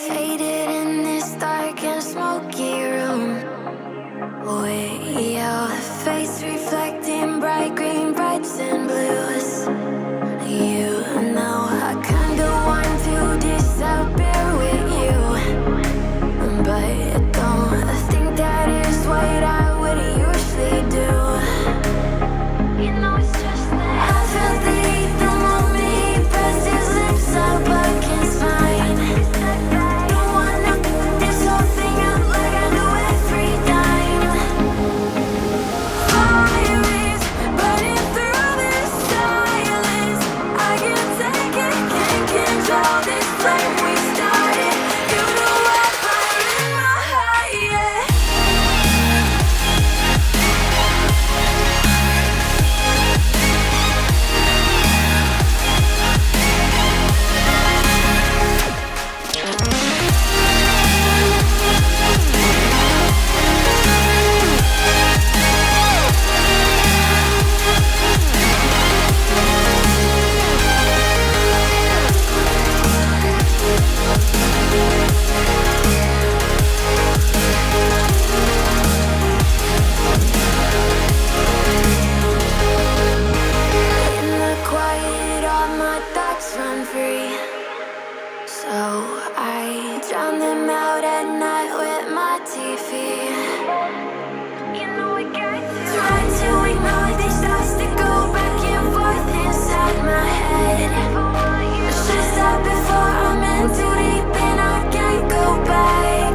Faded in this dark and smoky room, with your face reflecting bright green, brights and blues. You know I kinda want to disappear with you, but I don't think that is what I would usually do. You know it's just that I felt the heat the moment he pressed his lips up against mine. Don't wanna put this whole thing out like I do every time. Fire is burning through this silence. I can't take it, can't control this flame we started. You know what fire in my heart, yeah. In the quiet, all my thoughts run free, so I drown them out at night with my TV. You know I got to try to ignore these thoughts that go back and forth inside my head. It's just that before I'm in too deep and I can't go back.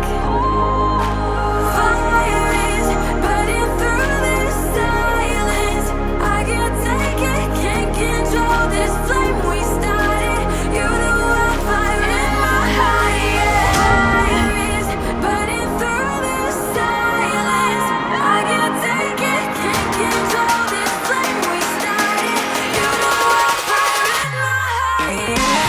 Fire is burning through this silence. I can't take it, can't control this flame we started. You know what fire in my heart, yeah. Fire is burning through this silence. I can't take it, can't control this flame we started. You know what fire in my heart, yeah.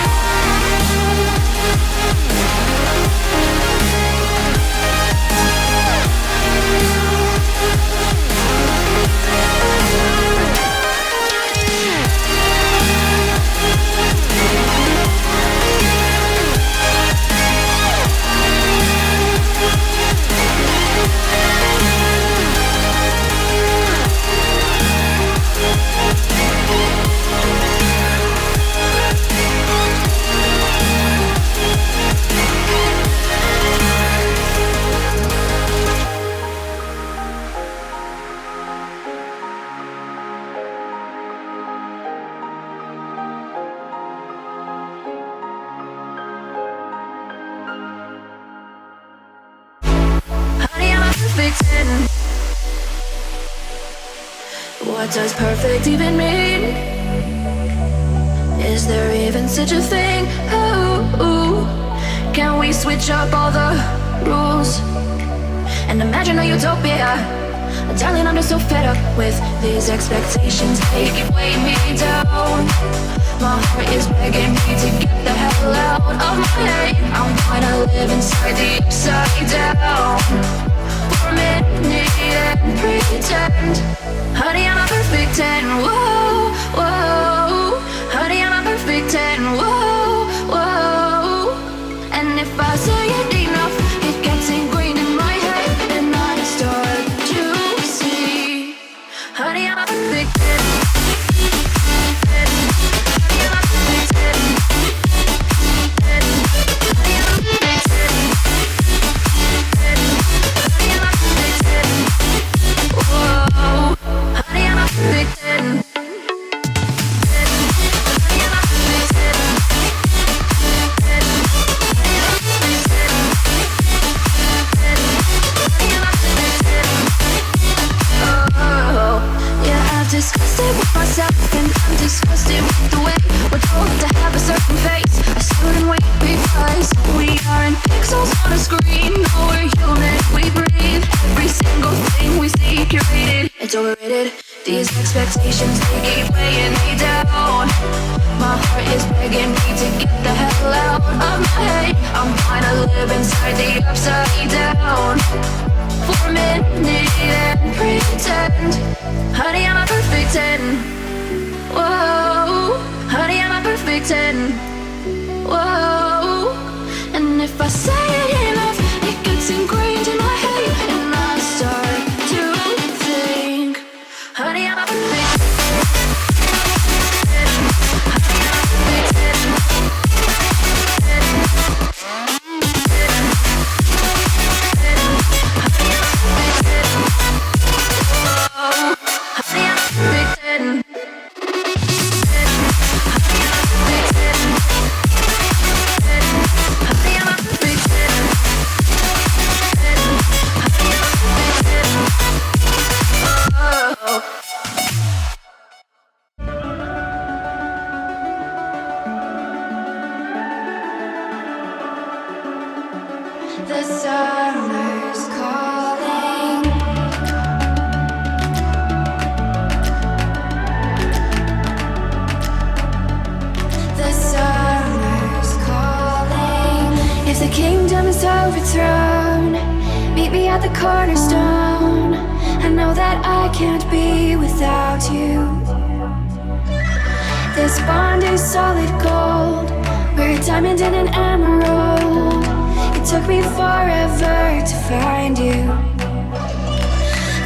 Honey, I'm a perfect 10. What does perfect even mean? Is there even such a thing? Ooh, can we switch up all the rules and imagine a utopia? Darling, I'm just so fed up with these expectations. They keep weighing me down. My heart is begging me to get the hell out of my head. I'm gonna live inside the upside down for a minute and pretend. Honey, I'm a perfect 10. Whoa, whoa. Honey, I'm a perfect 10. Whoa, whoa. And if I say it enough, it gets ingrained in my head, and I start to see. Honey, I'm a perfect 10. Honey, I'm a perfect 10. Honey, I'm a perfect 10. Honey, I'm a perfect 10. Whoa. Honey, I'm a perfect 10. Honey, I'm a perfect 10. Oh, yeah, I've discussed it with myself, and I'm disgusted with the way we're told to have a certain face, a certain weight, because we aren't pixels on a screen. No, we're human, we breathe. Every single thing we see curated, it's overrated. These expectations, they keep weighing me down. My heart is begging me to get the hell out of my head. I'm trying to live inside the upside down for a minute and pretend, honey, I'm a perfect 10. Whoa, honey, I'm a perfect 10. Whoa, and if I say it enough, it gets ingrained in my head, and I start to think, honey, I'm a perfect 10. Honey, I'm a perfect 10. The summer's calling. The summer's calling. If the kingdom is overthrown, meet me at the cornerstone. I know that I can't be without you. This bond is solid gold. We're a diamond and an emerald. It took me forever to find you.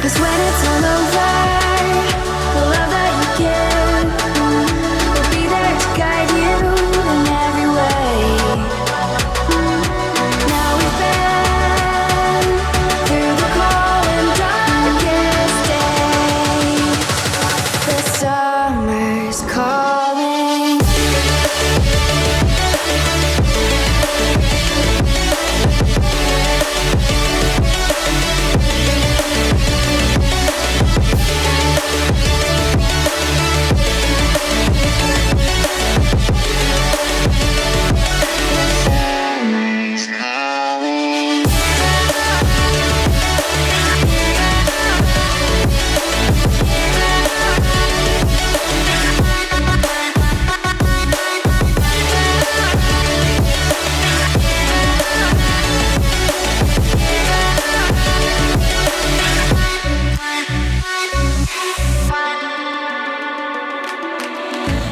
'Cause when it's all over, the love that you give will be there to guide you in every way. Now we've been through the cold and darkest day. The summer's calling.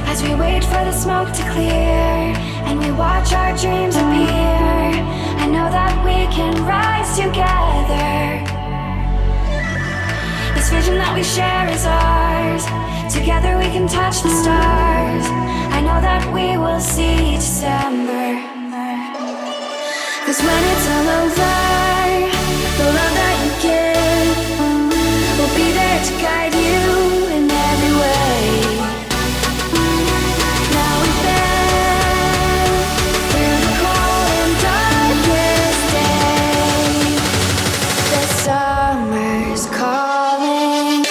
As we wait for the smoke to clear and we watch our dreams appear, I know that we can rise together. This vision that we share is ours. Together we can touch the stars. I know that we will see December. 'Cause when it's all over, the love that you give will be there to guide you in every way. Summer's calling.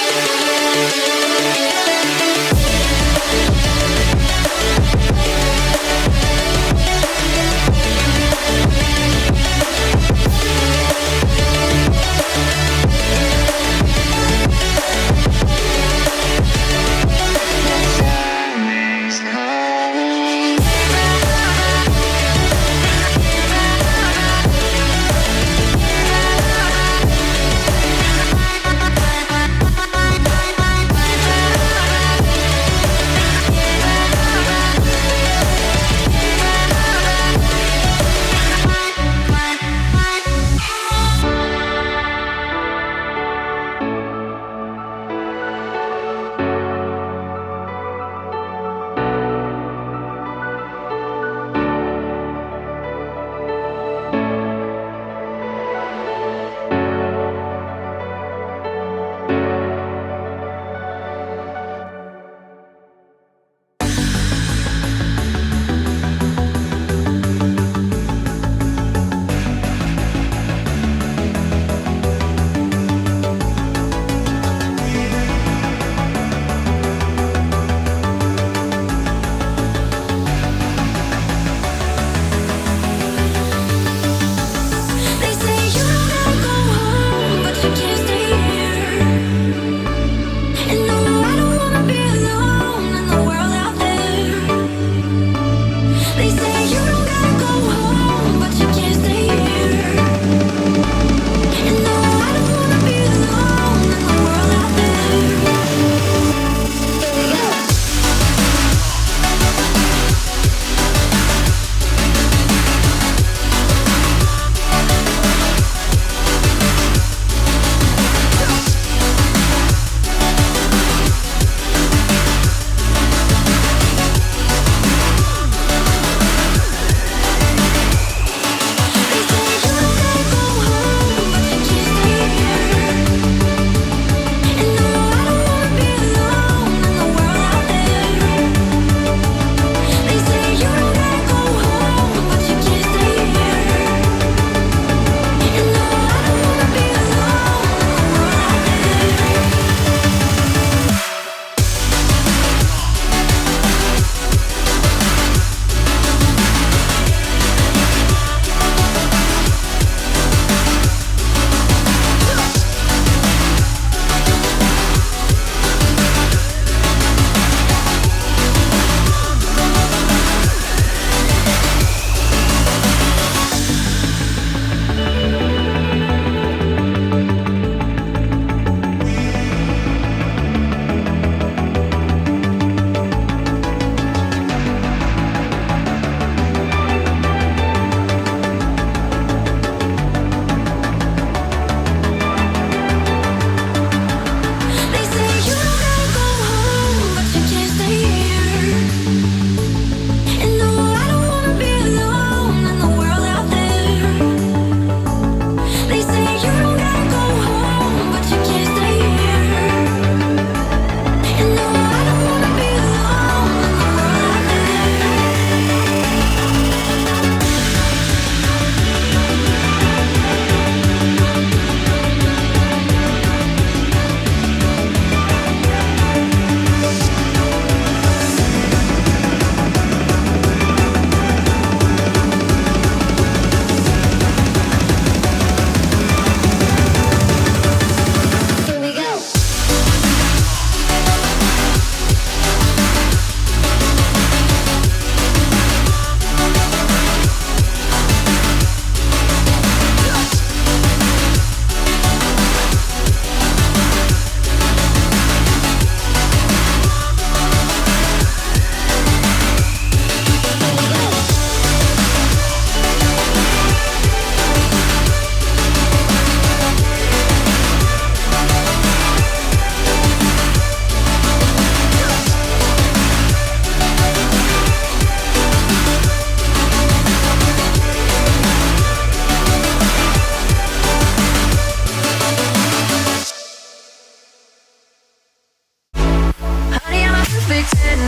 perfect 10?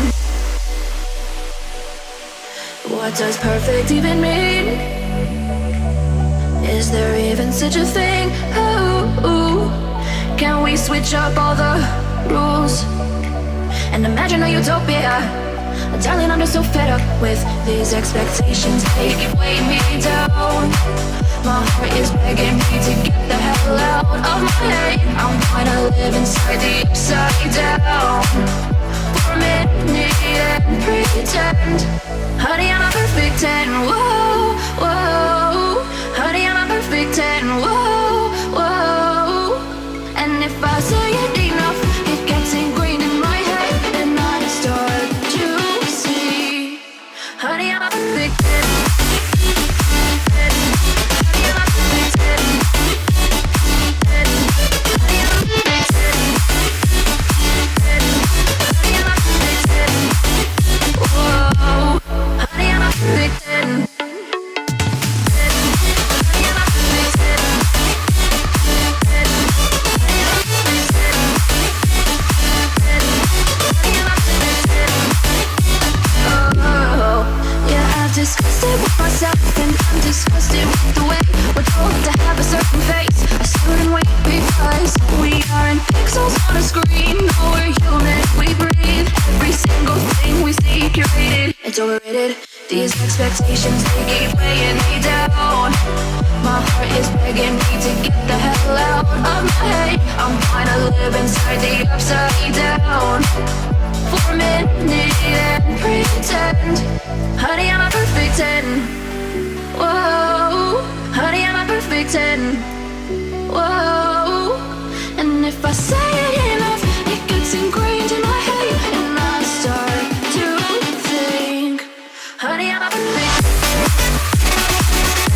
What does perfect even mean? Is there even such a thing? Ooh, can we switch up all the rules and imagine a utopia? Darling, I'm just so fed up with these expectations. They keep weighing me down. My heart is begging me to get the hell out of my head. I'm gonna live inside the upside down for a minute and pretend. Honey, I'm a perfect 10. Whoa, whoa. Honey, I'm a perfect 10. Whoa, whoa. And if I say it enough, it gets ingrained in my head, and I start to see. Honey, I'm a perfect 10. Honey, I'm a perfect 10. Honey, I'm a perfect 10. Honey, I'm a perfect 10. Whoa. Honey, I'm a perfect 10. Disgusted with myself, and I'm disgusted with the way we're told to have a certain face, a certain weight, because we aren't pixels on a screen. No, we're human, we breathe. Every single thing we see curated, it's overrated. These expectations, they keep weighing me down. My heart is begging me to get the hell out of my head. I'm trying to live inside the upside down for a minute and pretend. Honey, I'm a perfect 10. Whoa. Honey, I'm a perfect 10. Whoa. And if I say it enough, it gets ingrained in my head, and I start to think. Honey, I'm a perfect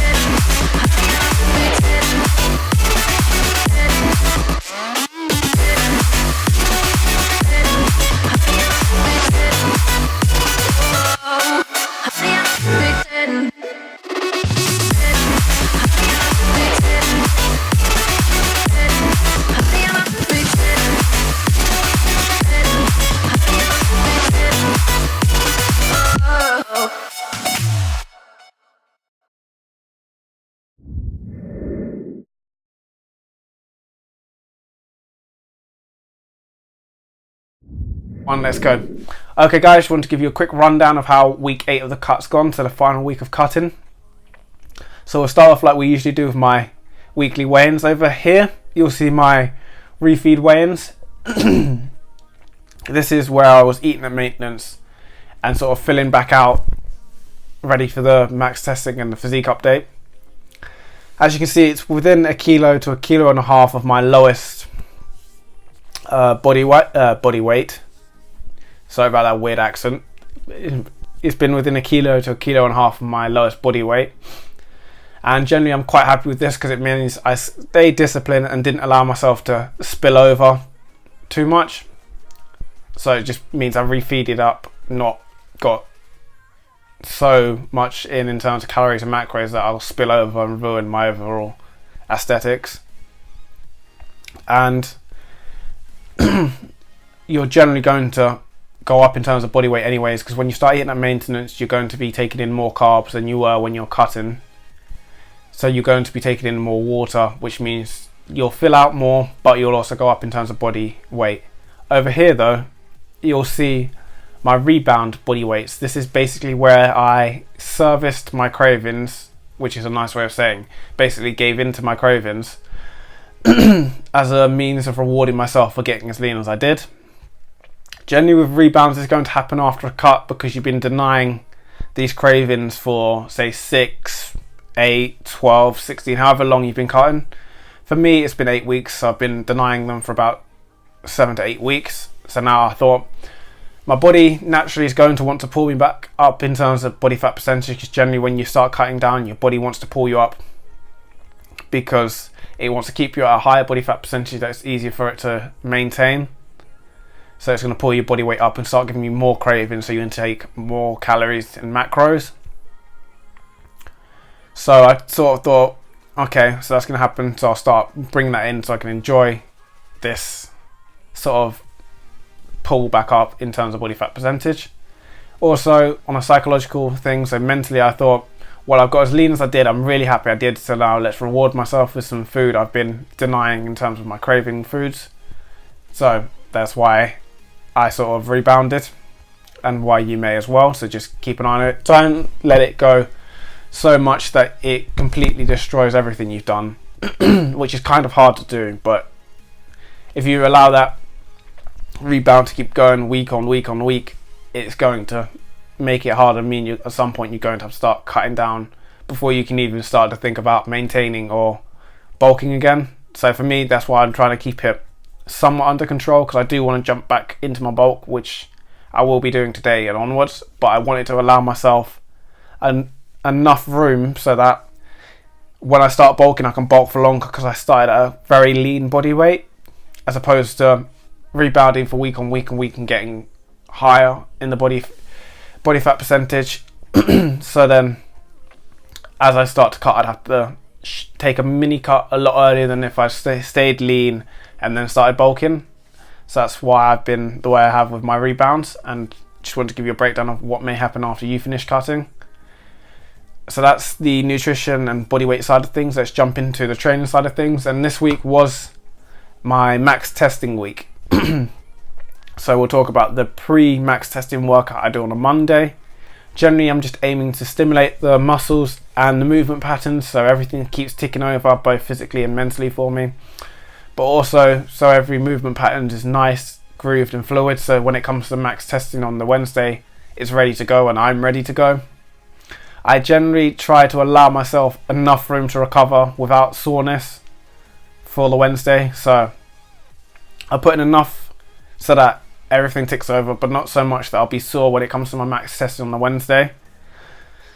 10. Honey, I'm a perfect Let's go. Okay guys, just want to give you a quick rundown of how week 8 of the cut's gone, so the final week of cutting. So we'll start off like we usually do with my weekly weigh-ins. Over here you'll see my refeed weigh-ins. This is where I was eating at maintenance and sort of filling back out, ready for the max testing and the physique update. As you can see, it's within a kilo to a kilo and a half of my lowest body weight. Sorry about that weird accent. It's been within a kilo to a kilo and a half of my lowest body weight. And generally I'm quite happy with this because it means I stayed disciplined and didn't allow myself to spill over too much. So it just means I refeeded up, not got so much in terms of calories and macros that I'll spill over and ruin my overall aesthetics. And you're generally going to go up in terms of body weight anyways, because when you start eating at maintenance you're going to be taking in more carbs than you were when you're cutting, so you're going to be taking in more water, which means you'll fill out more, but you'll also go up in terms of body weight. Over here though, you'll see my rebound body weights. This is basically where I serviced my cravings, which is a nice way of saying basically gave in to my cravings as a means of rewarding myself for getting as lean as I did. Generally with rebounds, it's going to happen after a cut because you've been denying these cravings for say 6, 8, 12, 16, however long you've been cutting. For me it's been 8 weeks, so I've been denying them for about 7 to 8 weeks. So now I thought my body naturally is going to want to pull me back up in terms of body fat percentage, because generally when you start cutting down your body wants to pull you up because it wants to keep you at a higher body fat percentage that's easier for it to maintain. So it's going to pull your body weight up and start giving you more cravings, so you can take more calories and macros. So I sort of thought, okay, so that's going to happen, so I'll start bringing that in so I can enjoy this sort of pull back up in terms of body fat percentage. Also, on a psychological thing, so mentally I thought, well, I've got as lean as I did, I'm really happy I did, so now let's reward myself with some food I've been denying in terms of my craving foods. So that's why I sort of rebounded, and why you may as well, so just keep an eye on it. Don't let it go so much that it completely destroys everything you've done, which is kind of hard to do, but if you allow that rebound to keep going week on week on week, it's going to make it harder. At some point you're going to have to start cutting down before you can even start to think about maintaining or bulking again. So for me, that's why I'm trying to keep it somewhat under control, because I do want to jump back into my bulk, which I will be doing today and onwards, but I wanted to allow myself enough room so that when I start bulking I can bulk for longer, because I started at a very lean body weight as opposed to rebounding for week on week and week and getting higher in the body fat percentage. So then as I start to cut, I'd have to take a mini cut a lot earlier than if I stayed lean and then started bulking. So that's why I've been the way I have with my rebounds, and just wanted to give you a breakdown of what may happen after you finish cutting. So that's the nutrition and body weight side of things. Let's jump into the training side of things. And this week was my max testing week. So we'll talk about the pre-max testing workout I do on a Monday. Generally, I'm just aiming to stimulate the muscles and the movement patterns, so everything keeps ticking over, both physically and mentally for me. But also, so every movement pattern is nice, grooved and fluid, so when it comes to max testing on the Wednesday, it's ready to go and I'm ready to go. I generally try to allow myself enough room to recover without soreness for the Wednesday, so I put in enough so that everything ticks over, but not so much that I'll be sore when it comes to my max testing on the Wednesday.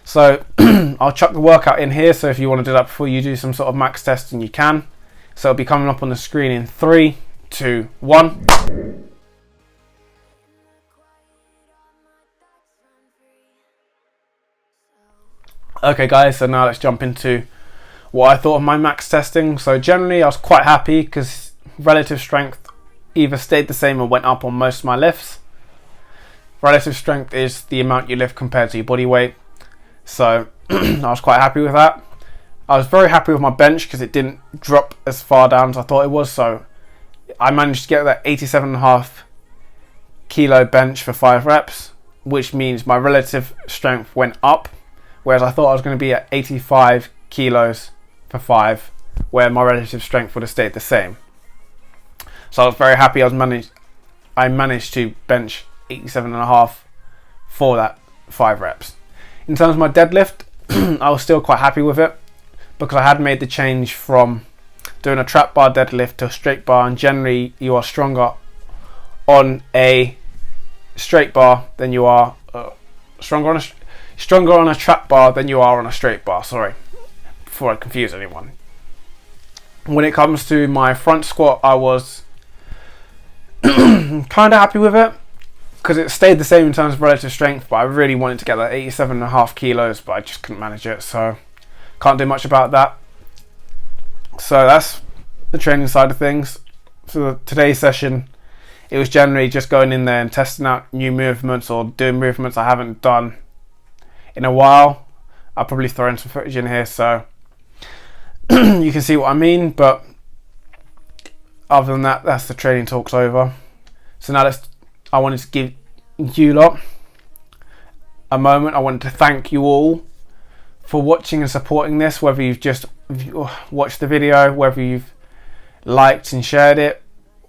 So I'll chuck the workout in here, so if you want to do that before you do some sort of max testing, you can. So it'll be coming up on the screen in 3, 2, 1. Okay guys, so now let's jump into what I thought of my max testing. So generally I was quite happy because relative strength either stayed the same or went up on most of my lifts. Relative strength is the amount you lift compared to your body weight. So I was quite happy with that. I was very happy with my bench because it didn't drop as far down as I thought it was. So I managed to get that 87.5 kilo bench for 5 reps, which means my relative strength went up, whereas I thought I was going to be at 85 kilos for 5, where my relative strength would have stayed the same. So I was very happy I managed to bench 87.5 for that 5 reps. In terms of my deadlift, I was still quite happy with it because I had made the change from doing a trap bar deadlift to a straight bar, and generally you are stronger on a straight bar than you are stronger on a trap bar than you are on a straight bar. Sorry, before I confuse anyone. When it comes to my front squat, I was kind of happy with it because it stayed the same in terms of relative strength, but I really wanted to get that 87.5 kilos, but I just couldn't manage it, so can't do much about that. So that's the training side of things. For today's session, it was generally just going in there and testing out new movements or doing movements I haven't done in a while. I'll probably throw in some footage in here so you can see what I mean, but other than that, that's the training talks over. So now I wanted to give you lot a moment. I wanted to thank you all for watching and supporting this, whether you've just watched the video, whether you've liked and shared it,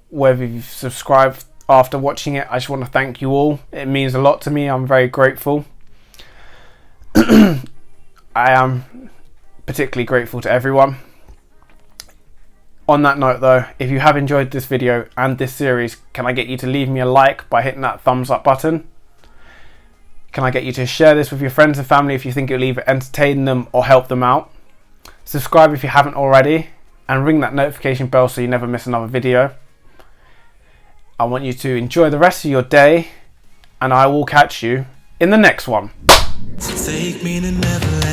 whether you've subscribed after watching it. I just want to thank you all. It means a lot to me. I'm very grateful. I am particularly grateful to everyone. On that note though, if you have enjoyed this video and this series, can I get you to leave me a like by hitting that thumbs up button? Can I get you to share this with your friends and family if you think it'll either entertain them or help them out? Subscribe if you haven't already, and ring that notification bell so you never miss another video. I want you to enjoy the rest of your day, and I will catch you in the next one. Take me to Neverland.